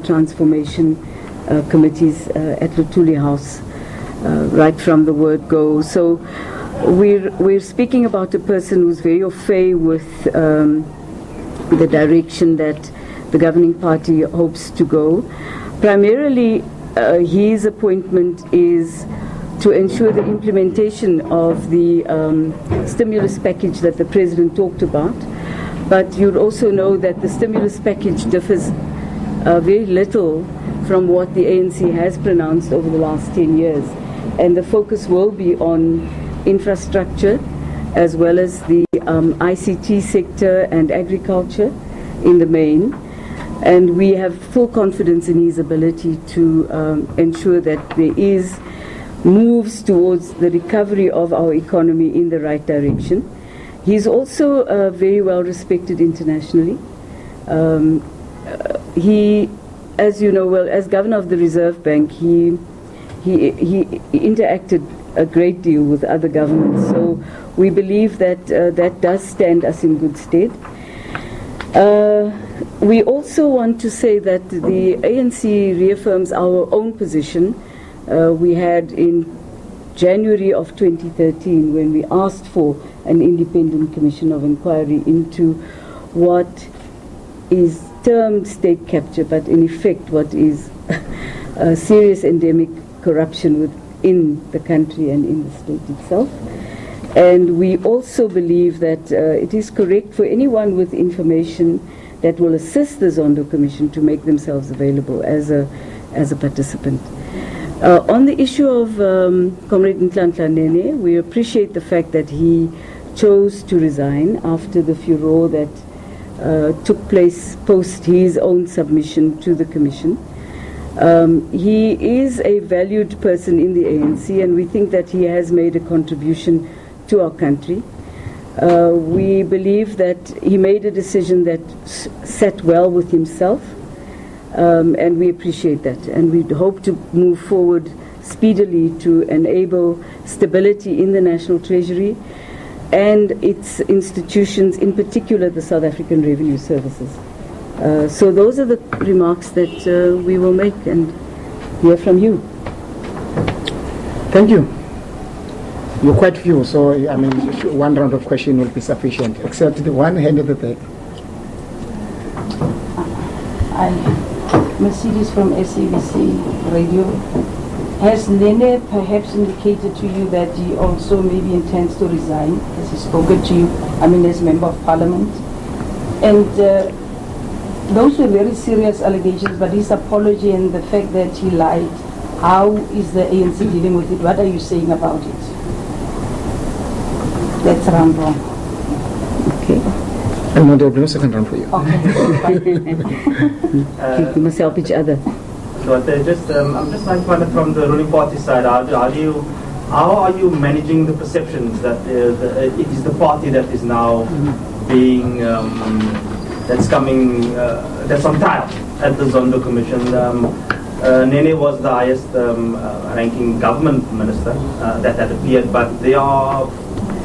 transformation committees at Luthuli House, right from the word go. So we're speaking about a person who's very au fait with the direction that the governing party hopes to go. Primarily, his appointment is to ensure the implementation of the stimulus package that the President talked about. But you'd also know that the stimulus package differs very little from what the ANC has pronounced over the last 10 years. And the focus will be on infrastructure as well as the ICT sector and agriculture in the main. And we have full confidence in his ability to ensure that there is moves towards the recovery of our economy in the right direction. He's also very well respected internationally. He, as you know well, as governor of the Reserve Bank, he interacted a great deal with other governments. So we believe that that does stand us in good stead. We also want to say that the ANC reaffirms our own position. We had in January of 2013, when we asked for an independent commission of inquiry into what is termed state capture, but in effect what is serious endemic corruption within the country and in the state itself. And we also believe that it is correct for anyone with information that will assist the Zondo Commission to make themselves available as a participant. On the issue of Comrade Nhlanhla Nene, we appreciate the fact that he chose to resign after the furore that took place post his own submission to the Commission. He is a valued person in the ANC, and we think that he has made a contribution to our country. We believe that he made a decision that sat well with himself, and we appreciate that. And we hope to move forward speedily to enable stability in the National Treasury and its institutions, in particular the South African Revenue Services. So those are the remarks that we will make and hear from you. Thank you. You're quite few, so I mean, one round of question will be sufficient, except the one hand at the back. Mercedes from SABC Radio. Has Nene perhaps indicated to you that he also maybe intends to resign? Has he spoken to you, as Member of Parliament? And those were very serious allegations, but his apology and the fact that he lied, how is the ANC dealing with it? What are you saying about it? That's round one. Okay. And no, there will be no second round for you. Okay. You must help each other. So I'm just trying to find out from the ruling party side, how are you managing the perceptions that it is the party that is now being that's on trial at the Zondo Commission? Nene was the highest ranking government minister that had appeared, but there are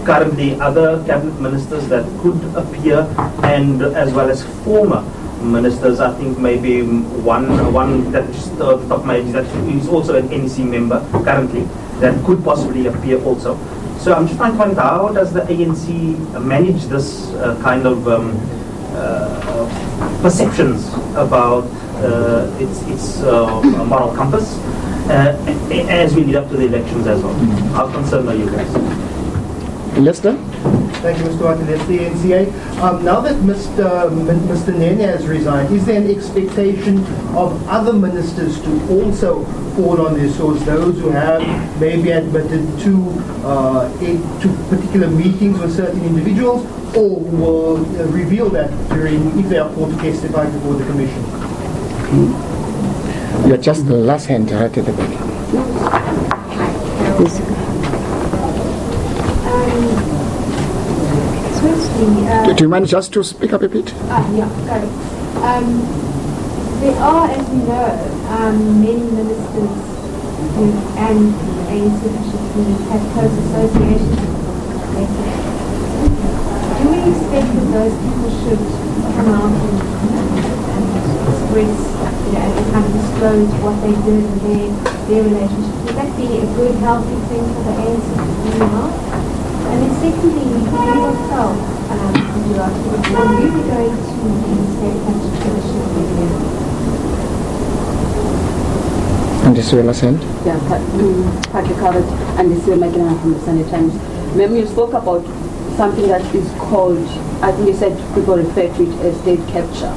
currently other cabinet ministers that could appear, and as well as former ministers. I think maybe one that just the top of my head that is also an NEC member currently that could possibly appear also. So I'm just trying to find out, how does the ANC manage this kind of perceptions about its moral compass as we lead up to the elections as well? How concerned are you guys? Lester? Thank you, Mr. Martin. That's the NCA. Now that Mr. Nene has resigned, is there an expectation of other ministers to also fall on their swords, those who have maybe admitted to particular meetings with certain individuals, or will reveal that if they are called to testify before the Commission? You're just the last hand right at the back. Do you mind just to speak up a bit? Yeah, sorry. There are, as we know, many ministers and the ANC officials have close associations with the Do we expect that those people should come out and express, and kind of disclose what they did and their relationship. Would that be a good, healthy thing for the ANC to do now? And then secondly, you yourself, will you be going to the State Country Commission review? And this will ascend? Yeah, Patrick Carrot and this will make it from the Sunday Times. Remember you spoke about something that is called, I think you said people refer to it as state capture.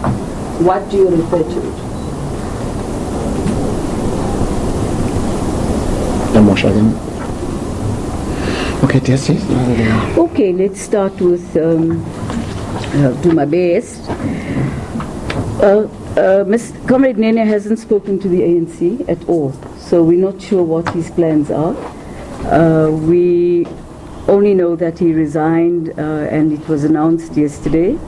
What do you refer to it? Okay, yes, yes. Okay, let's start with do my best. Comrade Nene hasn't spoken to the ANC at all, so we're not sure what his plans are. We only know that he resigned and it was announced yesterday.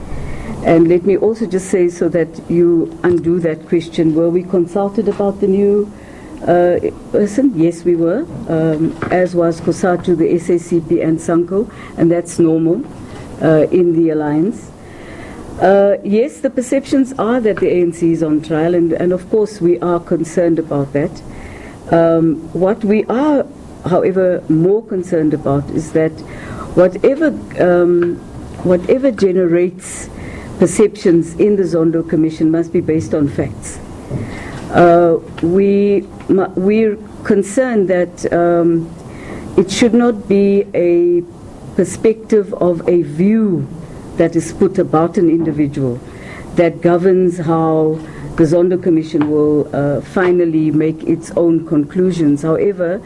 And let me also just say, so that you undo that question, were we consulted about the new person? Yes, we were, as was COSATU, the SACP and SANCO, and that's normal in the alliance. Yes, the perceptions are that the ANC is on trial, and of course we are concerned about that. What we are, however, more concerned about is that whatever generates perceptions in the Zondo Commission must be based on facts. We're concerned that it should not be a perspective of a view that is put about an individual that governs how the Zondo Commission will finally make its own conclusions. However,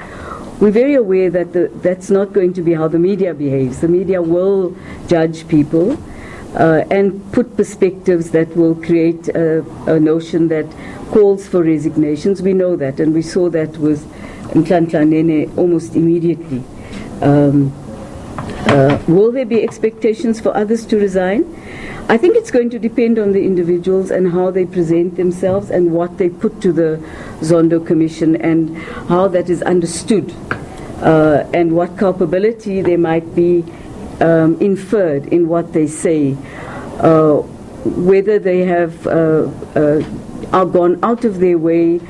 we're very aware that that's not going to be how the media behaves. The media will judge people and put perspectives that will create a notion that calls for resignations. We know that, and we saw that with Nhlanhla Nene almost immediately. Will there be expectations for others to resign? I think it's going to depend on the individuals and how they present themselves and what they put to the Zondo Commission and how that is understood and what culpability there might be inferred in what they say, whether they have are gone out of their way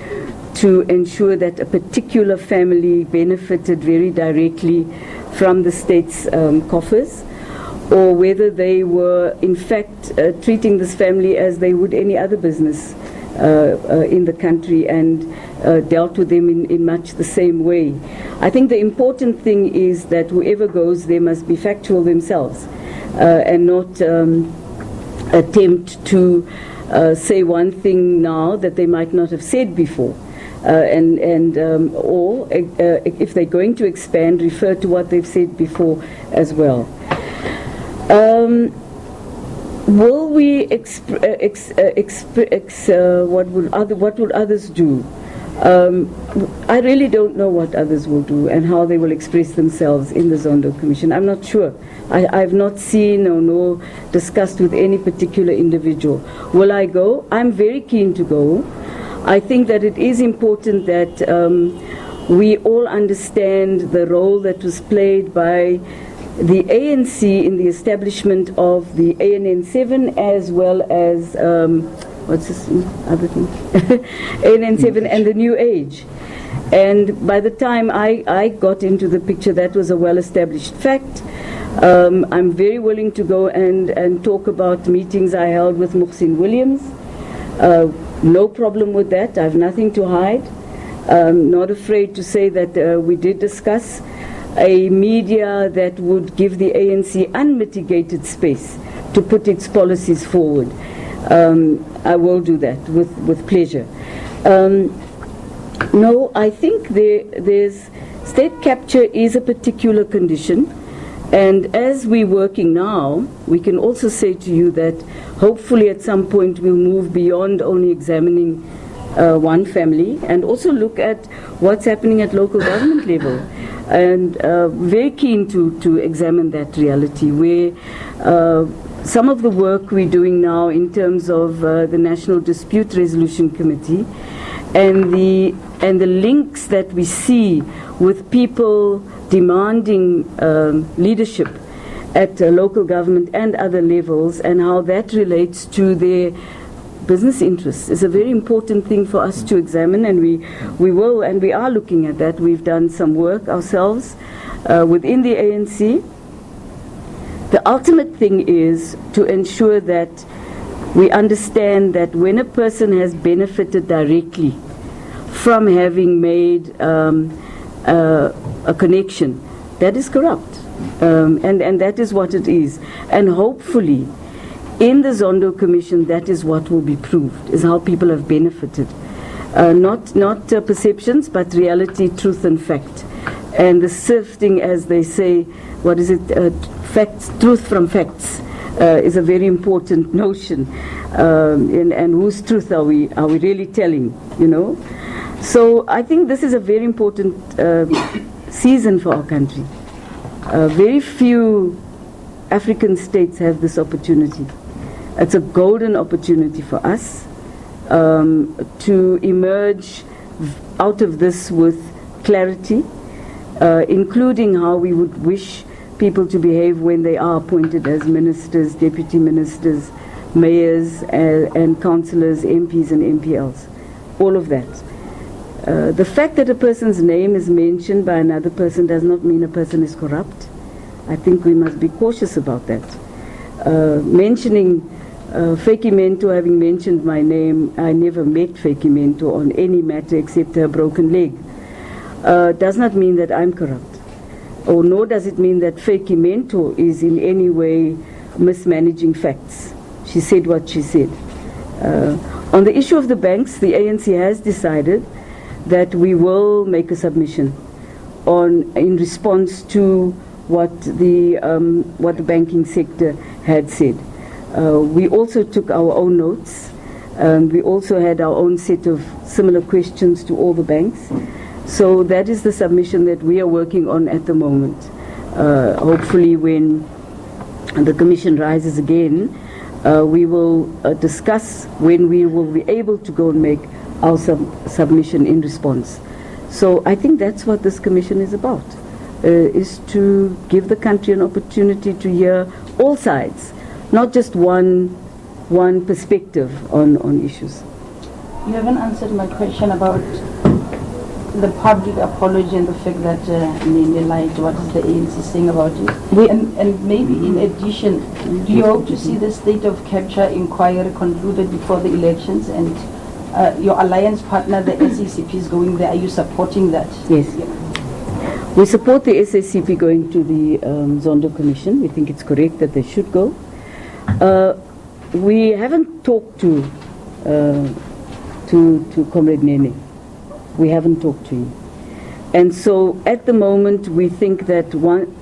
to ensure that a particular family benefited very directly from the state's coffers, or whether they were in fact treating this family as they would any other business in the country and dealt with them in much the same way. I think the important thing is that whoever goes there must be factual themselves and not attempt to say one thing now that they might not have said before. Or if they're going to expand, refer to what they've said before as well. Will we what would others do? I really don't know what others will do and how they will express themselves in the Zondo Commission. I'm not sure. I've not seen or nor discussed with any particular individual. Will I go? I'm very keen to go. I think that it is important that we all understand the role that was played by the ANC in the establishment of the ANN7 as well as, what's this other thing? ANN7 and the New Age. And by the time I got into the picture, that was a well-established fact. I'm very willing to go and talk about meetings I held with Muhsin Williams. No problem with that. I have nothing to hide. Not afraid to say that we did discuss a media that would give the ANC unmitigated space to put its policies forward. I will do that with pleasure. No, I think there's state capture is a particular condition. And as we're working now, we can also say to you that hopefully at some point we'll move beyond only examining one family and also look at what's happening at local government level. And very keen to examine that reality where some of the work we're doing now in terms of the National Dispute Resolution Committee and the links that we see with people demanding leadership at local government and other levels, and how that relates to their business interests is a very important thing for us to examine, and we will, and we are looking at that. We've done some work ourselves within the ANC. The ultimate thing is to ensure that we understand that when a person has benefited directly from having made a connection, that is corrupt. And that is what it is. And hopefully, in the Zondo Commission, that is what will be proved, is how people have benefited. Not perceptions, but reality, truth, and fact. And the sifting, as they say, what is it? Facts, truth from facts, is a very important notion. And whose truth are we really telling? You know. So I think this is a very important season for our country. Very few African states have this opportunity. It's a golden opportunity for us to emerge out of this with clarity, including how we would wish people to behave when they are appointed as ministers, deputy ministers, mayors, and councillors, MPs and MPLs. All of that. The fact that a person's name is mentioned by another person does not mean a person is corrupt. I think we must be cautious about that. Mentioning Feki Mento, having mentioned my name, I never met Feki Mento on any matter except her broken leg, does not mean that I'm corrupt. Or nor does it mean that Feki Mento is in any way mismanaging facts. She said what she said. On the issue of the banks, the ANC has decided that we will make a submission in response to what the banking sector had said. We also took our own notes. We also had our own set of similar questions to all the banks. So that is the submission that we are working on at the moment. Hopefully when the Commission rises again, we will discuss when we will be able to go and make our submission in response. So I think that's what this Commission is about, is to give the country an opportunity to hear all sides, not just one perspective on issues. You haven't answered my question about the public apology and the fact that Nene lied. What is the ANC saying about it? And maybe in addition, do you hope to see the state of capture inquiry concluded before the elections? And your alliance partner, the SACP, is going there. Are you supporting that? Yes. Yeah. We support the SACP going to the Zondo Commission. We think it's correct that they should go. We haven't talked to Comrade Nene. We haven't talked to him. And so at the moment we think that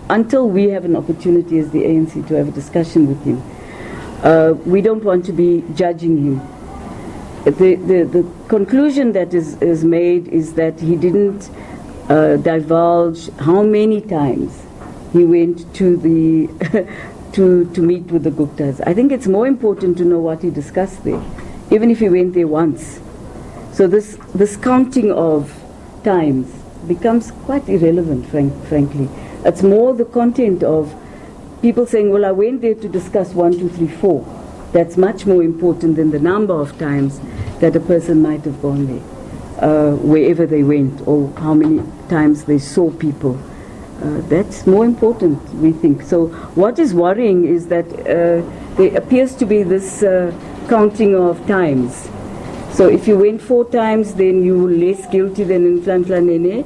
until we have an opportunity as the ANC to have a discussion with him, we don't want to be judging him. The conclusion that is made is that he didn't divulge how many times he went to the to meet with the Guptas. I think it's more important to know what he discussed there, even if he went there once. So this counting of times becomes quite irrelevant, frankly. It's more the content of people saying, well, I went there to discuss 1, 2, 3, 4. That's much more important than the number of times that a person might have gone there, wherever they went, or how many times they saw people. That's more important, we think. So what is worrying is that there appears to be this counting of times. So if you went 4 times, then you're less guilty than in Nene.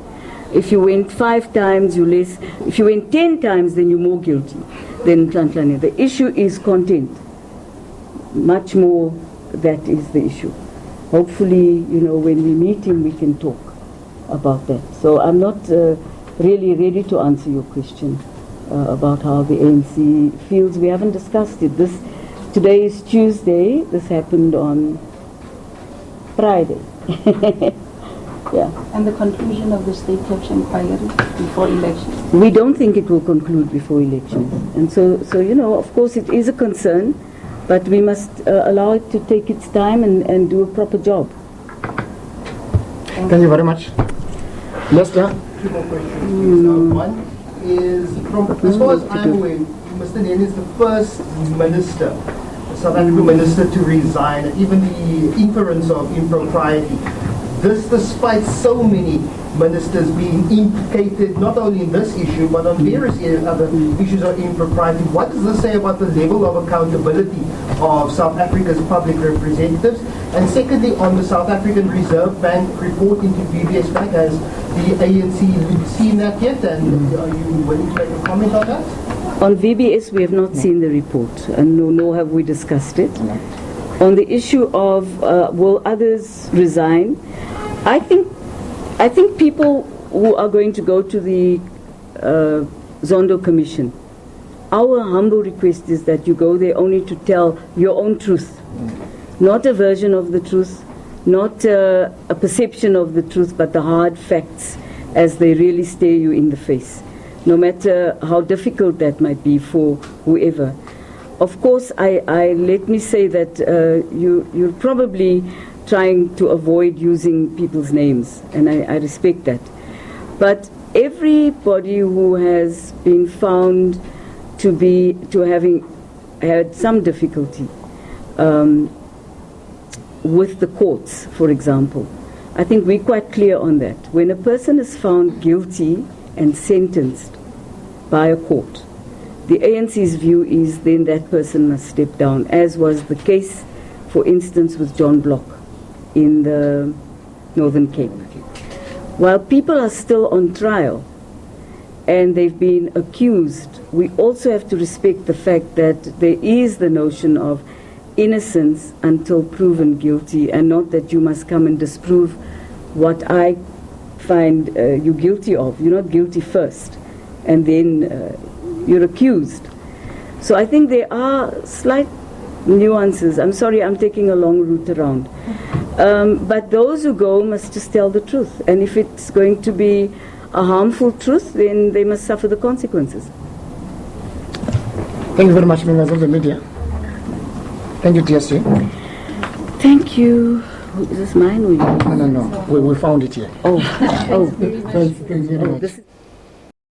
If you went 5 times, you're less. If you went 10 times, then you're more guilty than in Nene. The issue is content. Much more, that is the issue. Hopefully, when we meet him, we can talk about that. So I'm not really ready to answer your question about how the ANC feels. We haven't discussed it. Today is Tuesday. This happened on Friday. Yeah. And the conclusion of the state capture inquiry before elections? We don't think it will conclude before elections. And so of course it is a concern, but we must allow it to take its time and do a proper job. Thank you very much. Lester? 2 more questions. One is, as far as I'm aware, Mr. Nene is the first minister, South African minister to resign, even the inference of impropriety. This despite so many ministers being implicated not only in this issue but on various other issues of impropriety. What does this say about the level of accountability of South Africa's public representatives? And secondly, on the South African Reserve Bank report into VBS Bank, has the ANC seen that yet? And are you willing to make a comment on that? On VBS, we have not seen the report, and nor have we discussed it. On the issue of will others resign, I think people who are going to go to the Zondo Commission, our humble request is that you go there only to tell your own truth, not a version of the truth, not a perception of the truth, but the hard facts as they really stare you in the face, no matter how difficult that might be for whoever. Of course, let me say that you're probably trying to avoid using people's names, and I respect that. But everybody who has been found to having had some difficulty with the courts, for example, I think we're quite clear on that. When a person is found guilty and sentenced by a court, the ANC's view is then that person must step down, as was the case, for instance, with John Block in the Northern Cape. While people are still on trial and they've been accused, we also have to respect the fact that there is the notion of innocence until proven guilty, and not that you must come and disprove what I find you guilty of. You're not guilty first, and then you're accused. So I think there are slight nuances. I'm sorry, I'm taking a long route around. But those who go must just tell the truth. And if it's going to be a harmful truth, then they must suffer the consequences. Thank you very much, members of the media. Thank you, TSC. Thank you. Is this mine or yours? No. We found it here. Oh. Thanks very much. This is